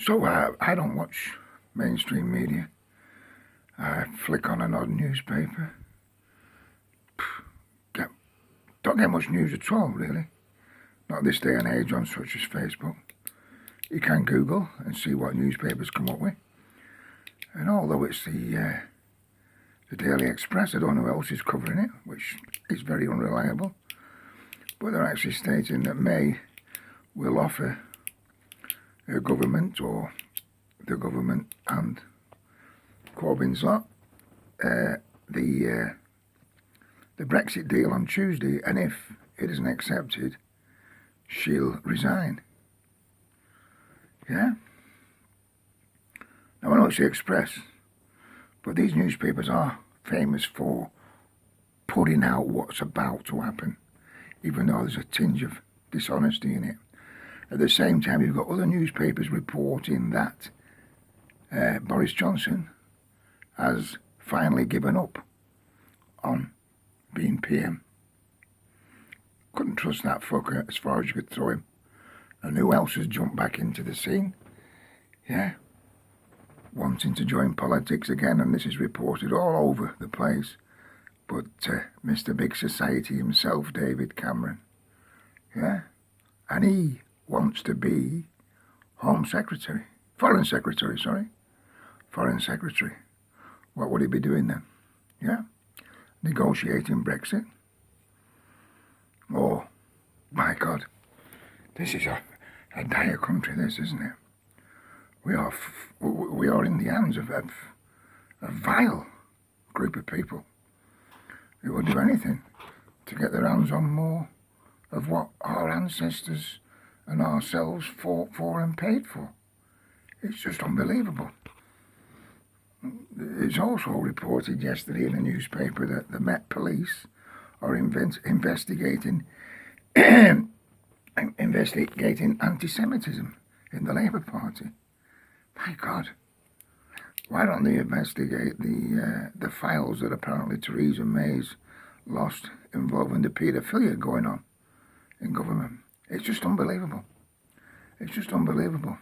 So I don't watch mainstream media. I flick on an odd newspaper. Get, don't get much news at all, really. Not this day and age on such as Facebook. You can Google and see what newspapers come up with. And although it's the Daily Express, I don't know who else is covering it, which is very unreliable. But they're actually stating that May will offer her government, or the government and Corbyn's lot, the Brexit deal on Tuesday, and if it isn't accepted, she'll resign. Yeah? Now I know it's the Express, but these newspapers are famous for putting out what's about to happen, even though there's a tinge of dishonesty in it. At the same time, you've got other newspapers reporting that Boris Johnson has finally given up on being PM. Couldn't trust that fucker as far as you could throw him. And who else has jumped back into the scene? Yeah, wanting to join politics again, and this is reported all over the place. But Mr. Big Society himself, David Cameron, yeah, and he wants to be Foreign Secretary. What would he be doing then? Yeah, negotiating Brexit. Oh, my God, this is a dire country, this, isn't it? We are in the hands of a vile group of people who will do anything to get their hands on more of what our ancestors and ourselves fought for and paid for. It's just unbelievable. It's also reported yesterday in the newspaper that the Met Police are investigating anti-Semitism in the Labour Party. My God, why don't they investigate the files that apparently Theresa May's lost involving the paedophilia going on in government? It's just unbelievable. It's just unbelievable.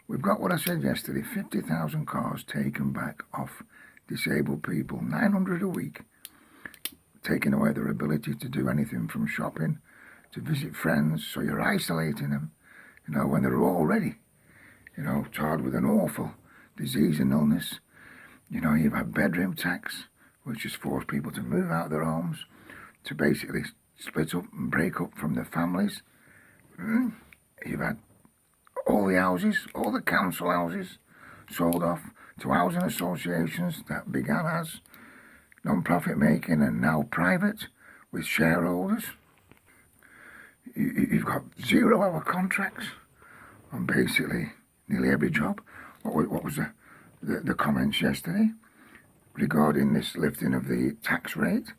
We've got what I said yesterday, 50,000 cars taken back off disabled people, 900 a week, taking away their ability to do anything from shopping to visit friends. So you're isolating them, when they're already, tarred with an awful disease and illness. You've had bedroom tax, which has forced people to move out of their homes, to basically split up and break up from their families. You've had all the houses, all the council houses, sold off to housing associations that began as non-profit making and now private with shareholders. You've got 0-hour contracts on basically nearly every job. What was the comments yesterday regarding this lifting of the tax rate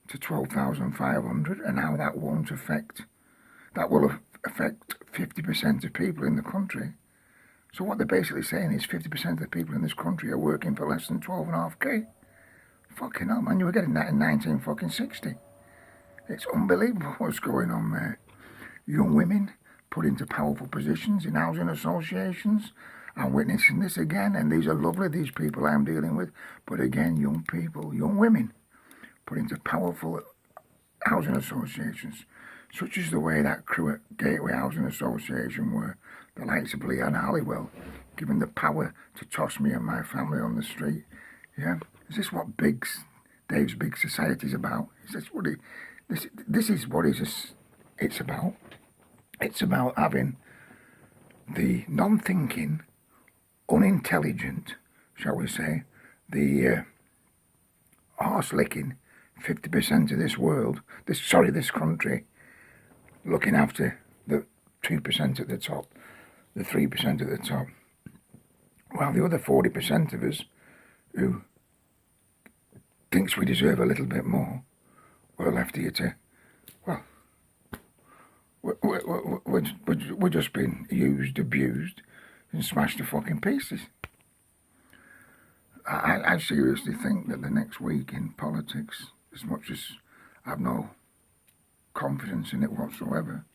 to 12,500, and how that will affect 50% of people in the country. So what they're basically saying is 50% of the people in this country are working for less than 12.5k. Fucking hell, man, you were getting that in 1960. It's unbelievable what's going on there. Young women put into powerful positions in housing associations. I'm witnessing this again, and these are lovely, these people I'm dealing with. But again, young people, young women, put into powerful housing associations, such as the way that crew at Gateway Housing Association were, the likes of Leanne Halliwell, given the power to toss me and my family on the street. Yeah, is this what Dave's Big Society is about? Is this what this is what it's about? It's about having the non-thinking, unintelligent, shall we say, the arse-licking 50% of this world, this country, looking after the 2% at the top, the 3% at the top, while the other 40% of us who thinks we deserve a little bit more, we're left here to, well, we're just being used, abused, and smashed to fucking pieces. I seriously think that the next week in politics, as much as I have no confidence in it whatsoever,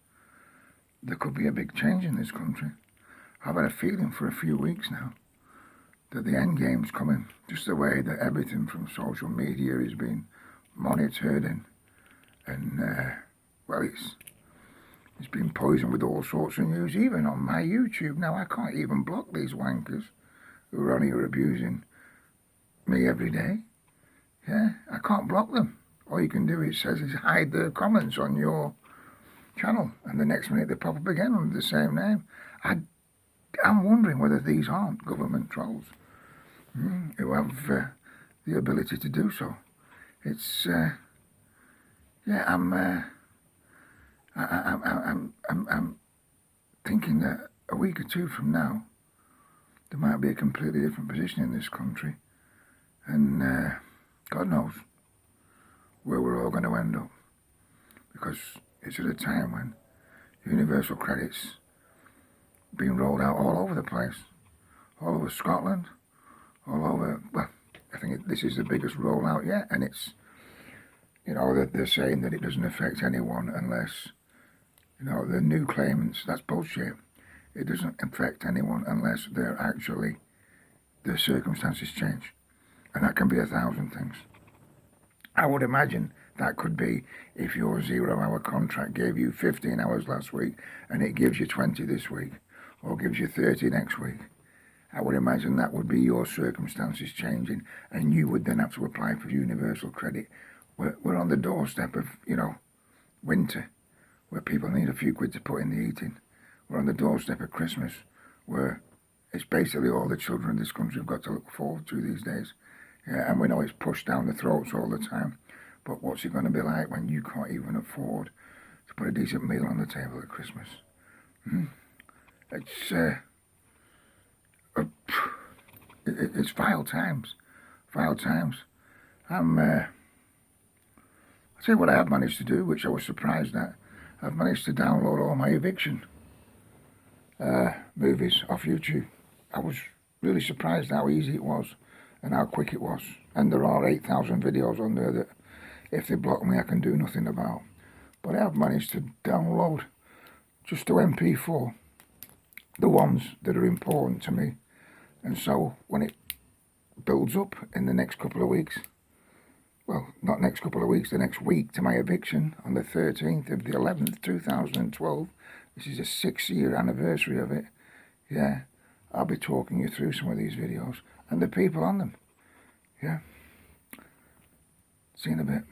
there could be a big change in this country. I've had a feeling for a few weeks now that the end game's coming. Just the way that everything from social media is being monitored and well, it's been poisoned with all sorts of news, even on my YouTube. Now, I can't even block these wankers who are on here abusing me every day. Yeah, I can't block them. All you can do, it says, is hide their comments on your channel, and the next minute they pop up again under the same name. I'm wondering whether these aren't government trolls who have the ability to do so. It's yeah, I'm thinking that a week or two from now there might be a completely different position in this country, and God knows where we're all going to end up, because it's at a time when universal credit's being rolled out all over the place, all over Scotland, all over, well, I think this is the biggest rollout yet, and it's, you know, they're saying that it doesn't affect anyone unless, you know, the new claimants, that's bullshit. It doesn't affect anyone unless they're actually, their circumstances change, and that can be 1,000 things. I would imagine that could be if your 0-hour contract gave you 15 hours last week and it gives you 20 this week, or gives you 30 next week. I would imagine that would be your circumstances changing, and you would then have to apply for universal credit. We're on the doorstep of, you know, winter, where people need a few quid to put in the eating. We're on the doorstep of Christmas, where it's basically all the children in this country have got to look forward to these days. Yeah, and we know it's pushed down the throats all the time, but what's it going to be like when you can't even afford to put a decent meal on the table at Christmas? It's vile times, vile times. I'll tell you what I have managed to do, which I was surprised at. I've managed to download all my eviction movies off YouTube. I was really surprised how easy it was and how quick it was. And there are 8,000 videos on there that, if they block me, I can do nothing about. But I have managed to download, just to MP4, the ones that are important to me. And so when it builds up in the next couple of weeks, well, not next couple of weeks, the next week to my eviction on the 13th of the 11th, 2012, this is a 6-year anniversary of it, yeah, I'll be talking you through some of these videos and the people on them, yeah. See you in a bit.